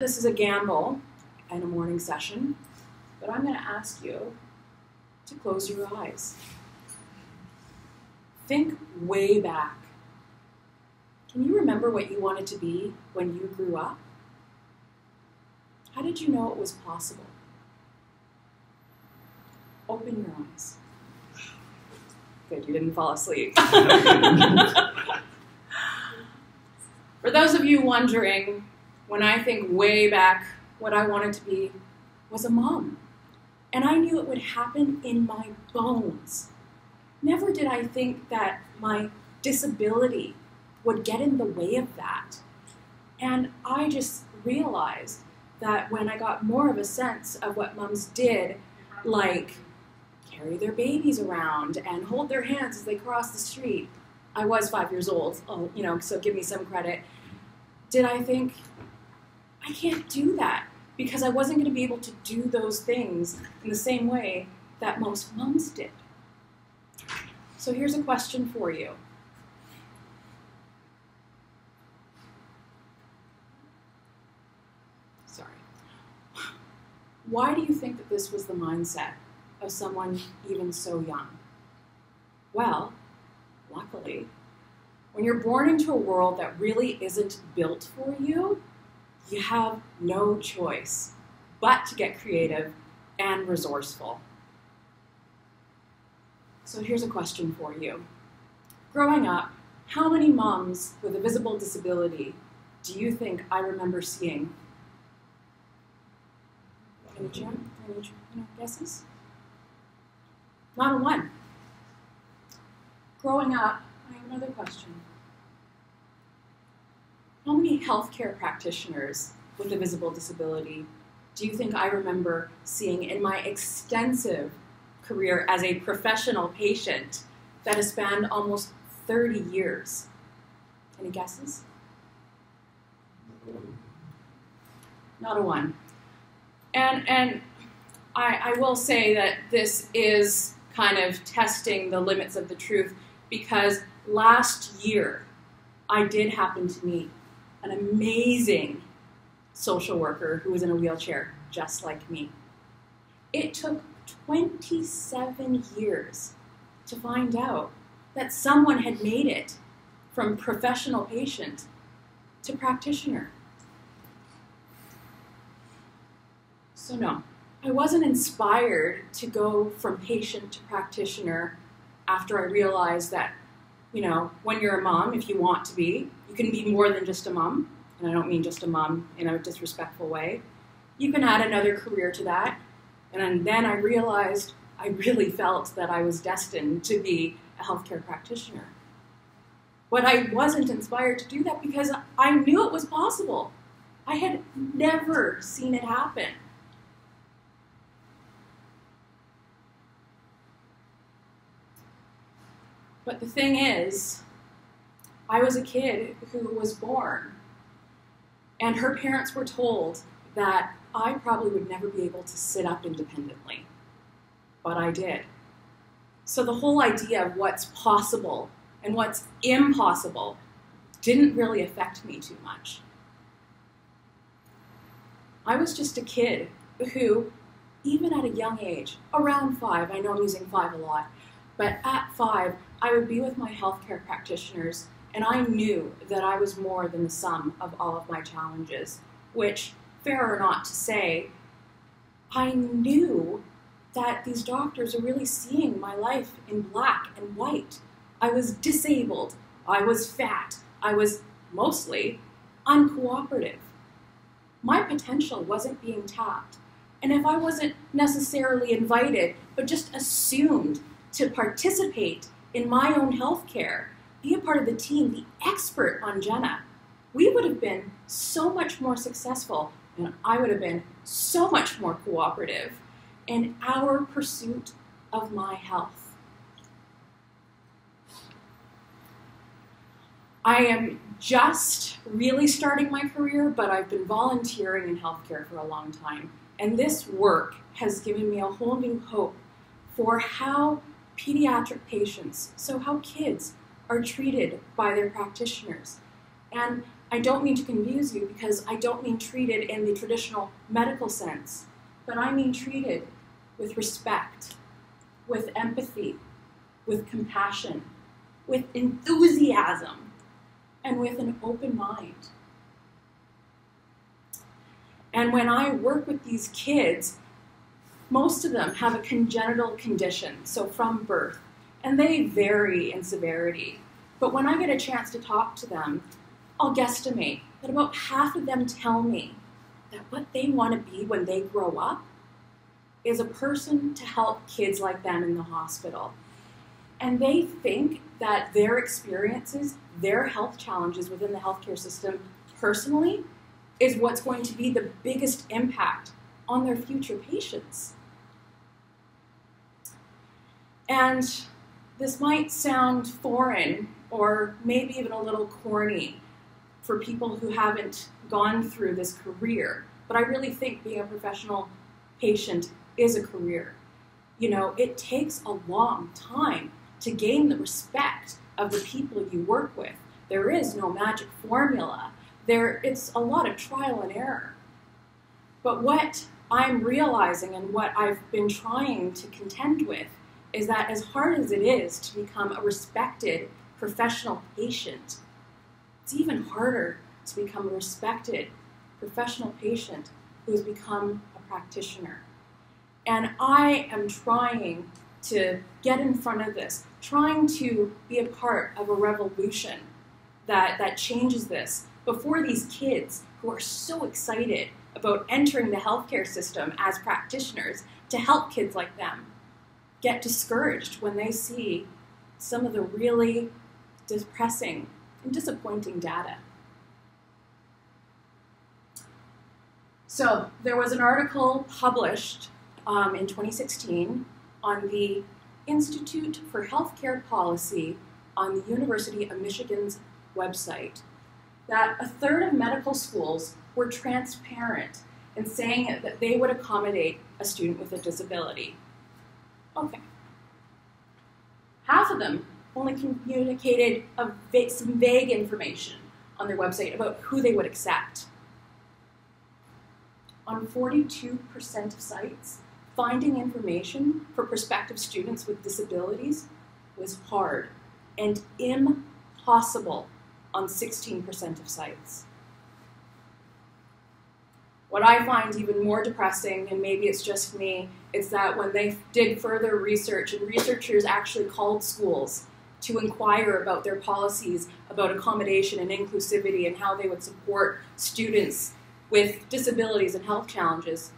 This is a gamble in a morning session, but I'm going to ask you to close your eyes. Think way back. Can you remember what you wanted to be when you grew up? How did you know it was possible? Open your eyes. Good, you didn't fall asleep. For those of you wondering, when I think way back, what I wanted to be was a mom. And I knew it would happen in my bones. Never did I think that my disability would get in the way of that. And I just realized that when I got more of a sense of what moms did, like carry their babies around and hold their hands as they cross the street. I was 5 years old, so give me some credit. Did I think, I can't do that because I wasn't going to be able to do those things in the same way that most moms did. So here's a question for you. Sorry. Why do you think that this was the mindset of someone even so young? Well, luckily, when you're born into a world that really isn't built for you, you have no choice but to get creative and resourceful. So here's a question for you. Growing up, how many moms with a visible disability do you think I remember seeing? Any guesses? Not a one. Growing up, I have another question. How many healthcare practitioners with a visible disability do you think I remember seeing in my extensive career as a professional patient that has spanned almost 30 years? Any guesses? Not a one. And I will say that this is kind of testing the limits of the truth, because last year I did happen to meet an amazing social worker who was in a wheelchair just like me. It took 27 years to find out that someone had made it from professional patient to practitioner. So no, I wasn't inspired to go from patient to practitioner after I realized that, when you're a mom, if you want to be, you can be more than just a mom. And I don't mean just a mom in a disrespectful way. You can add another career to that. And then I realized I really felt that I was destined to be a healthcare practitioner. But I wasn't inspired to do that because I knew it was possible. I had never seen it happen. But the thing is, I was a kid who was born, and her parents were told that I probably would never be able to sit up independently, but I did. So the whole idea of what's possible and what's impossible didn't really affect me too much. I was just a kid who, even at a young age, around 5, I know I'm using 5 a lot, but at 5, I would be with my healthcare practitioners, and I knew that I was more than the sum of all of my challenges, which, fair or not to say, I knew that these doctors are really seeing my life in black and white. I was disabled, I was fat, I was mostly uncooperative. My potential wasn't being tapped, and if I wasn't necessarily invited, but just assumed to participate in my own health care, be a part of the team, the expert on Jenna, we would have been so much more successful, and I would have been so much more cooperative in our pursuit of my health. I am just really starting my career, but I've been volunteering in healthcare for a long time, and this work has given me a whole new hope for how pediatric patients, so how kids, are treated by their practitioners. And I don't mean to confuse you because I don't mean treated in the traditional medical sense, but I mean treated with respect, with empathy, with compassion, with enthusiasm, and with an open mind. And when I work with these kids, most of them have a congenital condition, so from birth, and they vary in severity. But when I get a chance to talk to them, I'll guesstimate that about half of them tell me that what they want to be when they grow up is a person to help kids like them in the hospital. And they think that their experiences, their health challenges within the healthcare system personally is what's going to be the biggest impact on their future patients. And this might sound foreign or maybe even a little corny for people who haven't gone through this career, but I really think being a professional patient is a career. You know, it takes a long time to gain the respect of the people you work with. There is no magic formula. It's a lot of trial and error. But what I'm realizing and what I've been trying to contend with is that as hard as it is to become a respected professional patient, it's even harder to become a respected professional patient who has become a practitioner. And I am trying to get in front of this, trying to be a part of a revolution that changes this before these kids who are so excited about entering the healthcare system as practitioners to help kids like them get discouraged when they see some of the really depressing and disappointing data. So there was an article published in 2016 on the Institute for Healthcare Policy on the University of Michigan's website that a third of medical schools were transparent in saying that they would accommodate a student with a disability. Okay. Half of them only communicated some vague information on their website about who they would accept. On 42% of sites, finding information for prospective students with disabilities was hard and impossible on 16% of sites. What I find even more depressing, and maybe it's just me, is that when they did further research and researchers actually called schools to inquire about their policies about accommodation and inclusivity and how they would support students with disabilities and health challenges,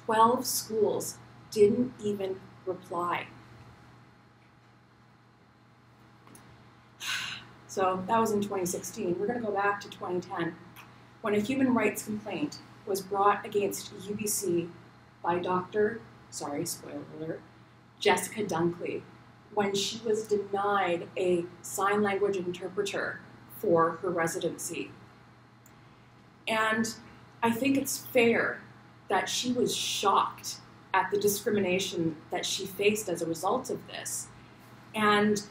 12 schools didn't even reply. So that was in 2016. We're going to go back to 2010, when a human rights complaint was brought against UBC by spoiler alert, Jessica Dunkley, when she was denied a sign language interpreter for her residency. And I think it's fair that she was shocked at the discrimination that she faced as a result of this. And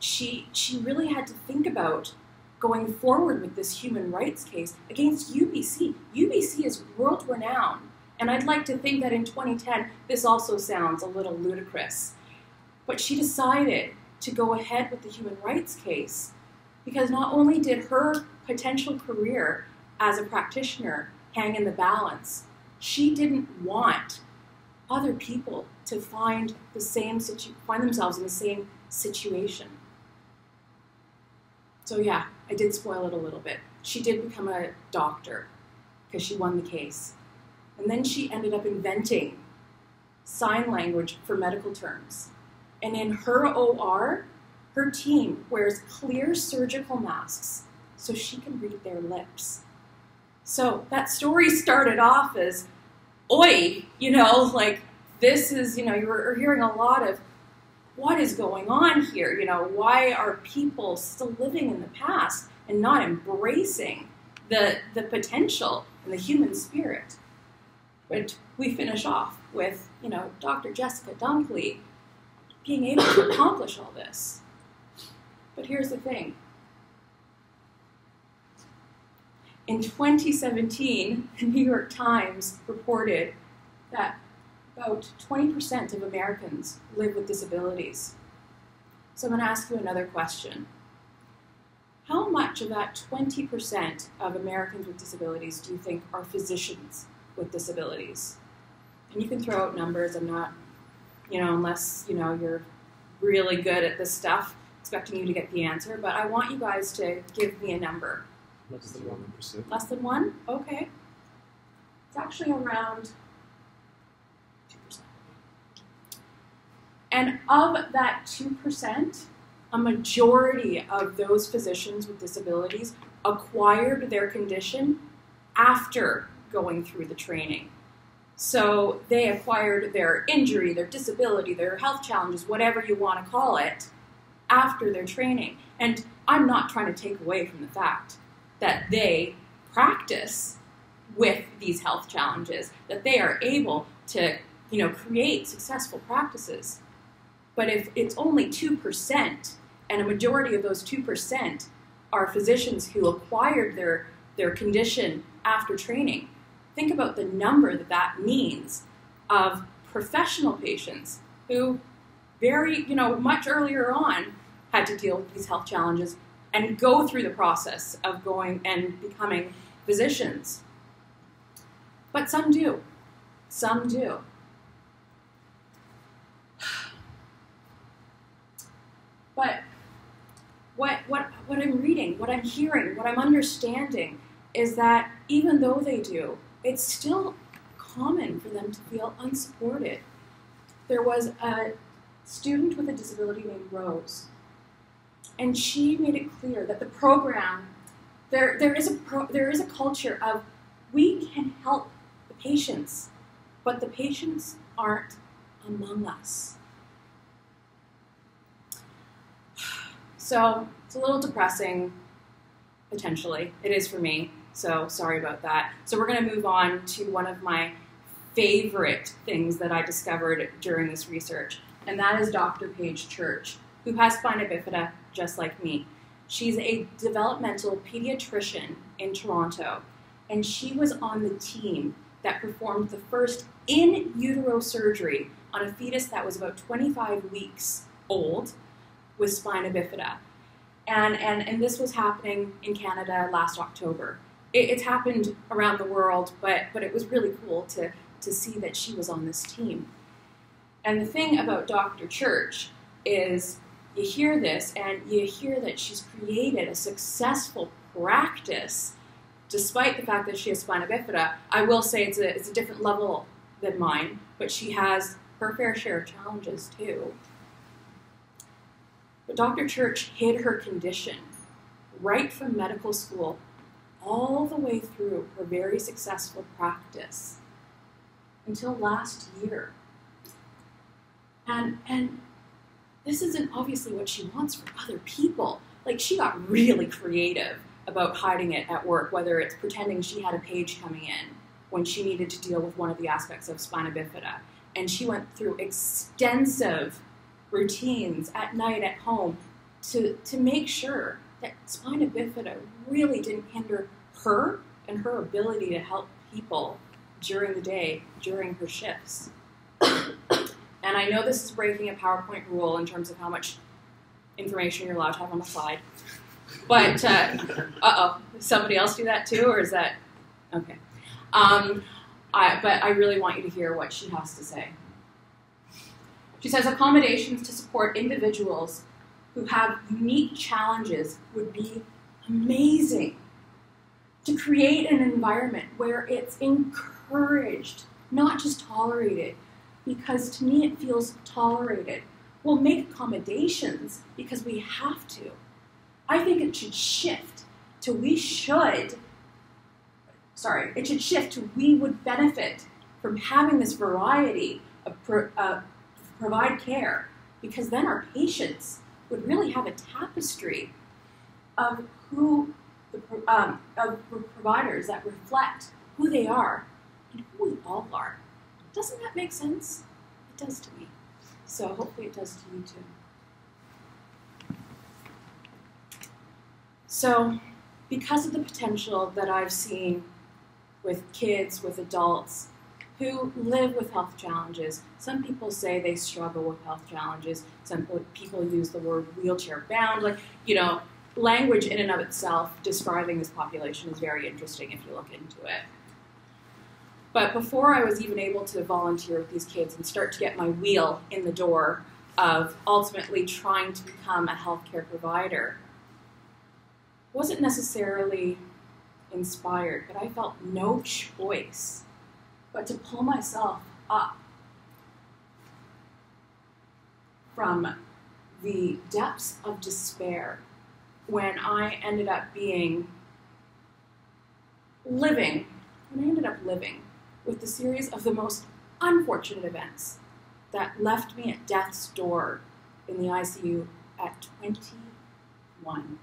she really had to think about going forward with this human rights case against UBC. UBC is world-renowned, and I'd like to think that in 2010, this also sounds a little ludicrous. But she decided to go ahead with the human rights case because not only did her potential career as a practitioner hang in the balance, she didn't want other people to find themselves in the same situation. So yeah, I did spoil it a little bit. She did become a doctor because she won the case. And then she ended up inventing sign language for medical terms. And in her OR, her team wears clear surgical masks so she can read their lips. So that story started off as, oi, this is, you're hearing a lot of, what is going on here? Why are people still living in the past and not embracing the potential and the human spirit? But we finish off with, Dr. Jessica Dunkley being able to accomplish all this. But here's the thing. In 2017, the New York Times reported that about 20% of Americans live with disabilities. So I'm going to ask you another question. How much of that 20% of Americans with disabilities do you think are physicians with disabilities? And you can throw out numbers. I'm not, unless, you're really good at this stuff, expecting you to get the answer. But I want you guys to give me a number. Less than 1%. Less than 1? Okay. It's actually around 2%. And of that 2%, a majority of those physicians with disabilities acquired their condition after going through the training. So they acquired their injury, their disability, their health challenges, whatever you want to call it, after their training. And I'm not trying to take away from the fact that they practice with these health challenges, that they are able to, create successful practices. But if it's only 2%, and a majority of those 2% are physicians who acquired their condition after training, think about the number that means of professional patients who very, much earlier on had to deal with these health challenges and go through the process of going and becoming physicians. But some do. Some do. But what I'm reading, what I'm hearing, what I'm understanding is that even though they do, it's still common for them to feel unsupported. There was a student with a disability named Rose, and she made it clear that the program, there is a culture of we can help the patients, but the patients aren't among us. So it's a little depressing, potentially. It is for me, so sorry about that. So we're going to move on to one of my favorite things that I discovered during this research, and that is Dr. Paige Church, who has spina bifida just like me. She's a developmental pediatrician in Toronto, and she was on the team that performed the first in utero surgery on a fetus that was about 25 weeks old with spina bifida. And this was happening in Canada last October. It's happened around the world, but it was really cool to see that she was on this team. And the thing about Dr. Church is you hear this and you hear that she's created a successful practice despite the fact that she has spina bifida. I will say it's a different level than mine, but she has her fair share of challenges too. But Dr. Church hid her condition right from medical school all the way through her very successful practice until last year. And this isn't obviously what she wants for other people. Like, she got really creative about hiding it at work, whether it's pretending she had a page coming in when she needed to deal with one of the aspects of spina bifida. And she went through extensive routines at night at home to make sure that spina bifida really didn't hinder her and her ability to help people during the day, during her shifts. And I know this is breaking a PowerPoint rule in terms of how much information you're allowed to have on the slide. But, somebody else do that too, or is that, okay. But I really want you to hear what she has to say. She says, accommodations to support individuals who have unique challenges would be amazing. To create an environment where it's encouraged, not just tolerated, because to me it feels tolerated. We'll make accommodations because we have to. I think it should shift to we would benefit from having this variety of provide care, because then our patients would really have a tapestry of providers that reflect who they are and who we all are. Doesn't that make sense? It does to me. So hopefully it does to you too. So because of the potential that I've seen with kids, with adults who live with health challenges. Some people say they struggle with health challenges. Some people use the word wheelchair bound. Like, you know, language in and of itself describing this population is very interesting if you look into it. But before I was even able to volunteer with these kids and start to get my wheel in the door of ultimately trying to become a healthcare provider, I wasn't necessarily inspired, but I felt no choice but to pull myself up from the depths of despair when I ended up living with the series of the most unfortunate events that left me at death's door in the ICU at 21.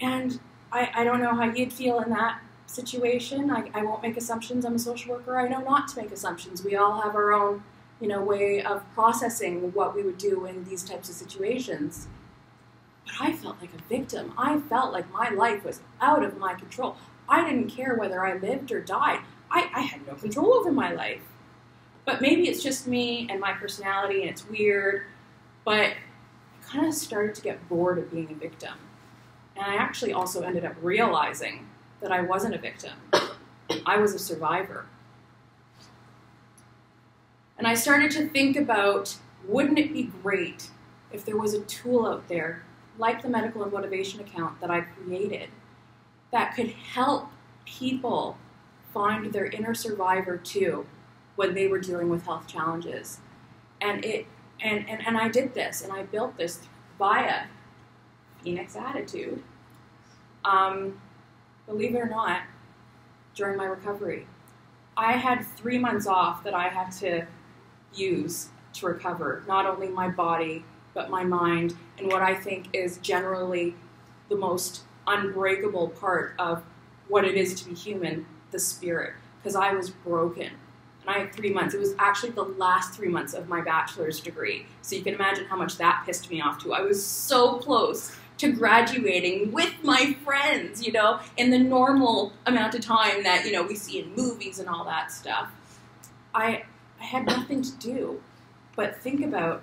And I don't know how you'd feel in that situation. I won't make assumptions. I'm a social worker. I know not to make assumptions. We all have our own, way of processing what we would do in these types of situations. But I felt like a victim. I felt like my life was out of my control. I didn't care whether I lived or died. I had no control over my life. But maybe it's just me and my personality, and it's weird, but I kind of started to get bored of being a victim. And I actually also ended up realizing that I wasn't a victim. I was a survivor. And I started to think about, wouldn't it be great if there was a tool out there, like the medical and motivation account that I created, that could help people find their inner survivor too when they were dealing with health challenges. And I did this, and I built this via Phoenix Attitude. Believe it or not, during my recovery, I had 3 months off that I had to use to recover, not only my body, but my mind, and what I think is generally the most unbreakable part of what it is to be human, the spirit, because I was broken. And I had 3 months. It was actually the last 3 months of my bachelor's degree. So you can imagine how much that pissed me off too. I was so close to graduating with my friends, in the normal amount of time that, we see in movies and all that stuff. I had nothing to do but think about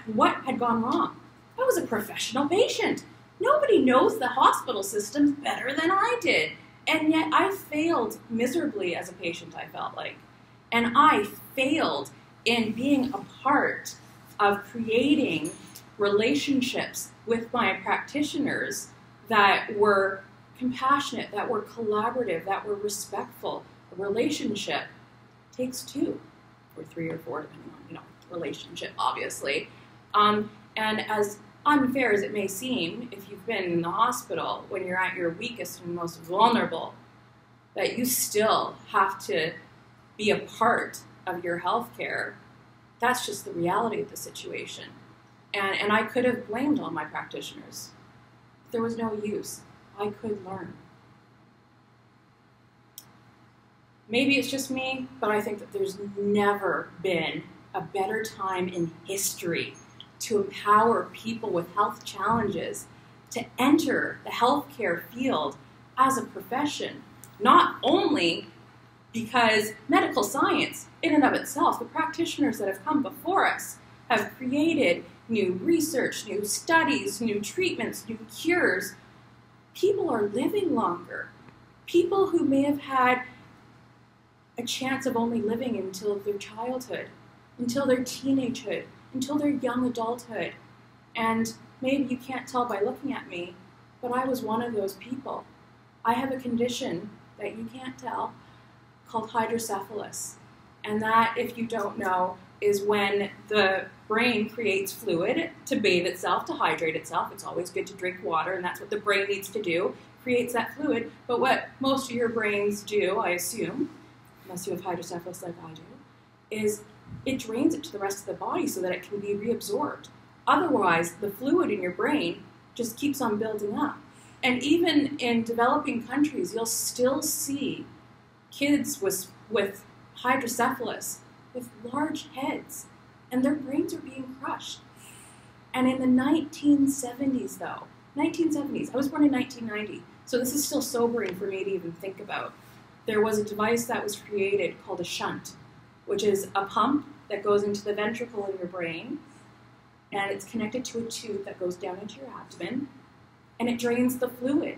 what had gone wrong. I was a professional patient. Nobody knows the hospital systems better than I did. And yet I failed miserably as a patient, I felt like. And I failed in being a part of creating relationships with my practitioners that were compassionate, that were collaborative, that were respectful. A relationship takes 2 or 3 or 4, depending on, relationship, obviously. And as unfair as it may seem, if you've been in the hospital when you're at your weakest and most vulnerable, that you still have to be a part of your health care, that's just the reality of the situation. And I could have blamed all my practitioners. There was no use. I could learn. Maybe it's just me, but I think that there's never been a better time in history to empower people with health challenges to enter the healthcare field as a profession. Not only because medical science, in and of itself, the practitioners that have come before us have created new research, new studies, new treatments, new cures. People are living longer. People who may have had a chance of only living until their childhood, until their teenagehood, until their young adulthood. And maybe you can't tell by looking at me, but I was one of those people. I have a condition that you can't tell called hydrocephalus. And that, if you don't know, is when the brain creates fluid to bathe itself, to hydrate itself. It's always good to drink water, and that's what the brain needs to do, creates that fluid. But what most of your brains do, I assume, unless you have hydrocephalus like I do, is it drains it to the rest of the body so that it can be reabsorbed. Otherwise, the fluid in your brain just keeps on building up. And even in developing countries, you'll still see kids with hydrocephalus, with large heads, and their brains are being crushed. And in the 1970s, though, 1970s, I was born in 1990, so this is still sobering for me to even think about. There was a device that was created called a shunt, which is a pump that goes into the ventricle in your brain, and it's connected to a tube that goes down into your abdomen, and it drains the fluid.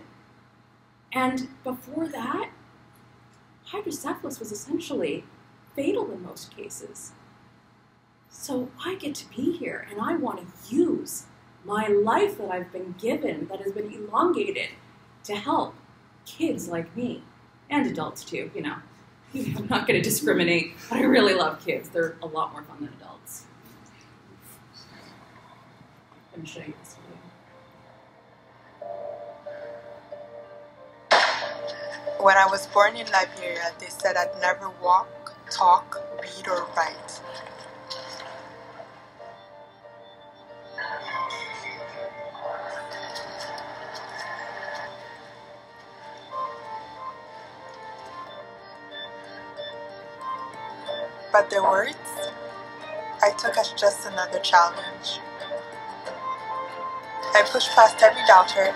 And before that, hydrocephalus was essentially fatal in most cases. So I get to be here, and I want to use my life that I've been given, that has been elongated, to help kids like me, and adults too, you know. I'm not going to discriminate, but I really love kids. They're a lot more fun than adults. I'm going to show you this video. When I was born in Liberia, they said I'd never walk, talk, read, or write. But their words, I took as just another challenge. I pushed past every doubter,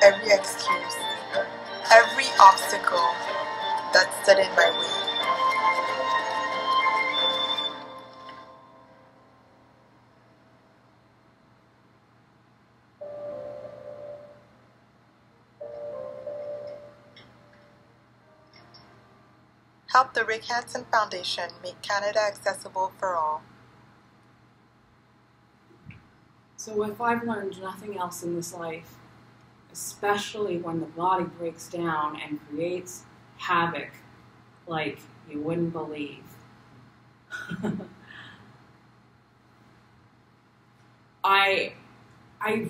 every excuse, every obstacle that stood in my way. Help the Rick Hansen Foundation make Canada accessible for all. So if I've learned nothing else in this life, especially when the body breaks down and creates havoc like you wouldn't believe, I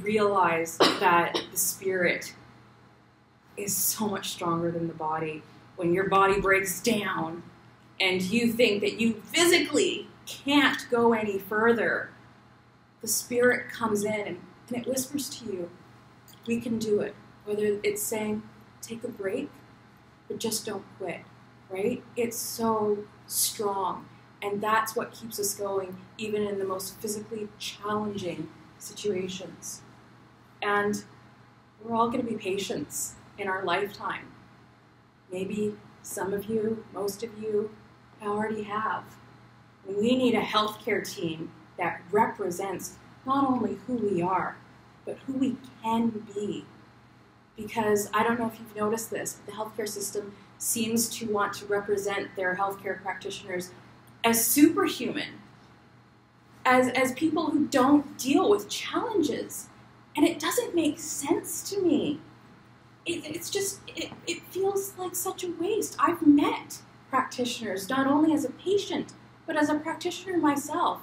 realize that the spirit is so much stronger than the body. When your body breaks down and you think that you physically can't go any further, the spirit comes in and it whispers to you, we can do it. Whether it's saying, take a break, but just don't quit, right? It's so strong. And that's what keeps us going, even in the most physically challenging situations. And we're all going to be patients in our lifetime. Maybe some of you, most of you, already have. We need a healthcare team that represents not only who we are, but who we can be. Because I don't know if you've noticed this, but the healthcare system seems to want to represent their healthcare practitioners as superhuman, as people who don't deal with challenges. And it doesn't make sense to me. It feels like such a waste. I've met practitioners, not only as a patient, but as a practitioner myself.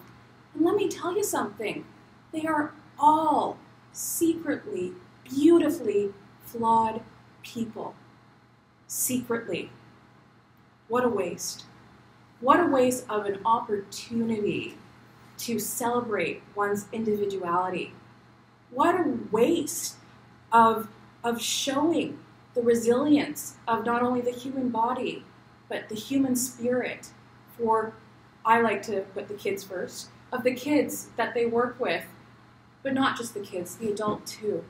And let me tell you something. They are all secretly, beautifully flawed people. Secretly. What a waste. What a waste of an opportunity to celebrate one's individuality. What a waste of showing the resilience of not only the human body, but the human spirit for, I like to put the kids first, of the kids that they work with, but not just the kids, the adult too,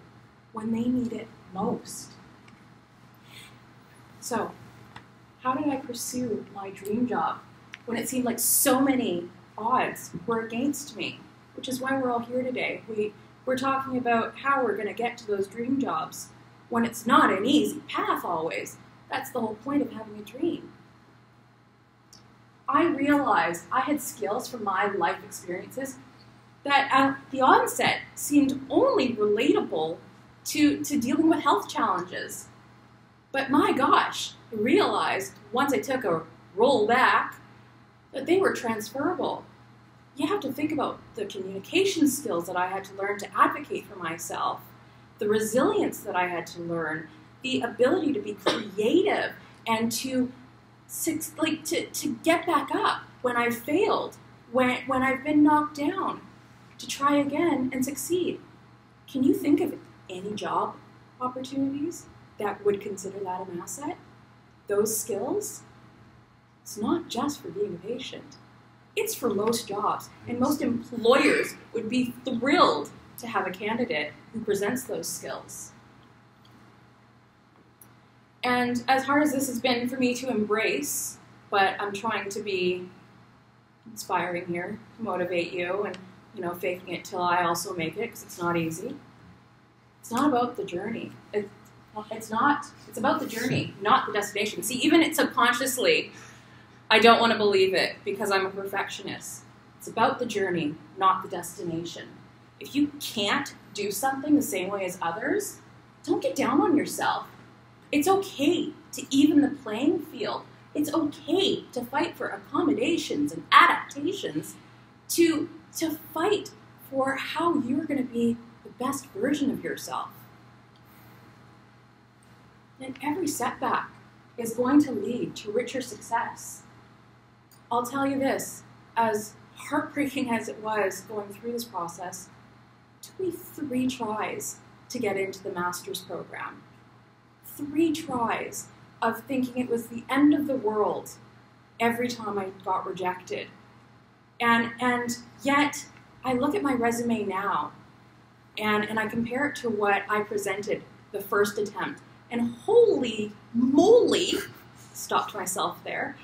when they need it most. So, how did I pursue my dream job when it seemed like so many odds were against me? Which is why we're all here today. We're talking about how we're going to get to those dream jobs when it's not an easy path always. That's the whole point of having a dream. I realized I had skills from my life experiences that at the onset seemed only relatable to dealing with health challenges. But my gosh, I realized once I took a roll back that they were transferable. You have to think about the communication skills that I had to learn to advocate for myself, the resilience that I had to learn, the ability to be creative and to get back up when I've failed, when I've been knocked down, to try again and succeed. Can you think of any job opportunities that would consider that an asset? Those skills? It's not just for being a patient. It's for most jobs, and most employers would be thrilled to have a candidate who presents those skills. And as hard as this has been for me to embrace, but I'm trying to be inspiring here, to motivate you, and faking it till I also make it, because it's not easy. It's not about the journey. It's about the journey, not the destination. See, even it subconsciously, I don't want to believe it because I'm a perfectionist. It's about the journey, not the destination. If you can't do something the same way as others, don't get down on yourself. It's okay to even the playing field. It's okay to fight for accommodations and adaptations, to fight for how you're going to be the best version of yourself. And every setback is going to lead to richer success. I'll tell you this, as heartbreaking as it was going through this process, it took me 3 tries to get into the master's program. 3 tries of thinking it was the end of the world every time I got rejected. And yet, I look at my resume now, and I compare it to what I presented the first attempt, and holy moly, stopped myself there,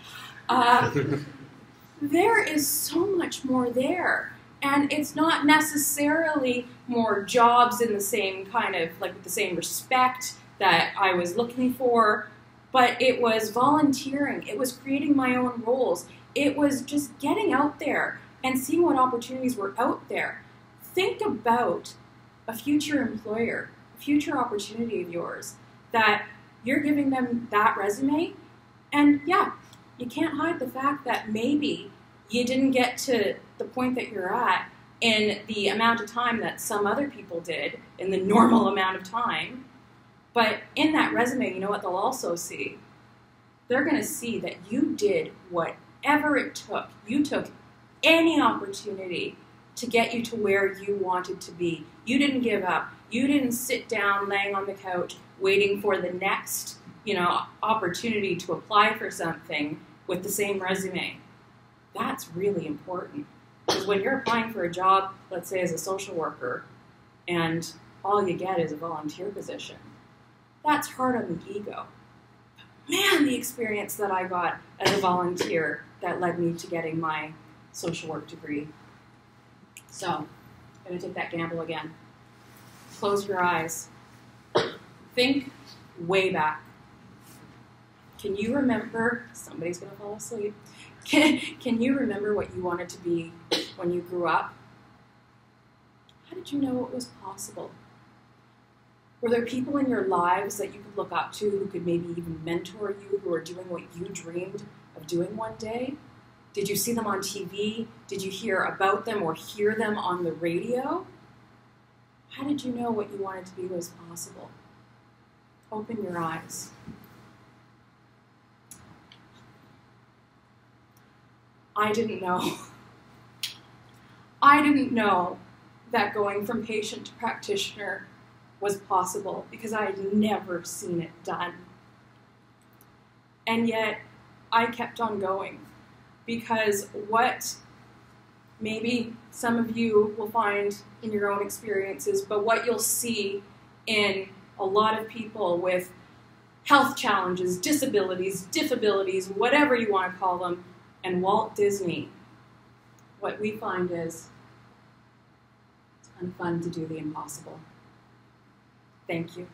there is so much more there. And it's not necessarily more jobs in the same kind of, like with the same respect that I was looking for, but it was volunteering, it was creating my own roles, it was just getting out there and seeing what opportunities were out there. Think about a future employer, a future opportunity of yours, that you're giving them that resume, and yeah, you can't hide the fact that maybe you didn't get to the point that you're at in the amount of time that some other people did, in the normal amount of time. But in that resume, you know what they'll also see? They're going to see that you did whatever it took. You took any opportunity to get you to where you wanted to be. You didn't give up. You didn't sit down laying on the couch waiting for the next, opportunity to apply for something with the same resume. That's really important. Because when you're applying for a job, let's say as a social worker, and all you get is a volunteer position, that's hard on the ego. But man, the experience that I got as a volunteer that led me to getting my social work degree. So, I'm going to take that gamble again. Close your eyes. Think way back. Can you remember, somebody's going to fall asleep, can you remember what you wanted to be when you grew up? How did you know it was possible? Were there people in your lives that you could look up to who could maybe even mentor you, who are doing what you dreamed of doing one day? Did you see them on TV? Did you hear about them or hear them on the radio? How did you know what you wanted to be was possible? Open your eyes. I didn't know. I didn't know that going from patient to practitioner was possible because I had never seen it done. And yet, I kept on going because what maybe some of you will find in your own experiences, but what you'll see in a lot of people with health challenges, disabilities, diffabilities, whatever you want to call them, and Walt Disney, what we find is it's unfun to do the impossible. Thank you.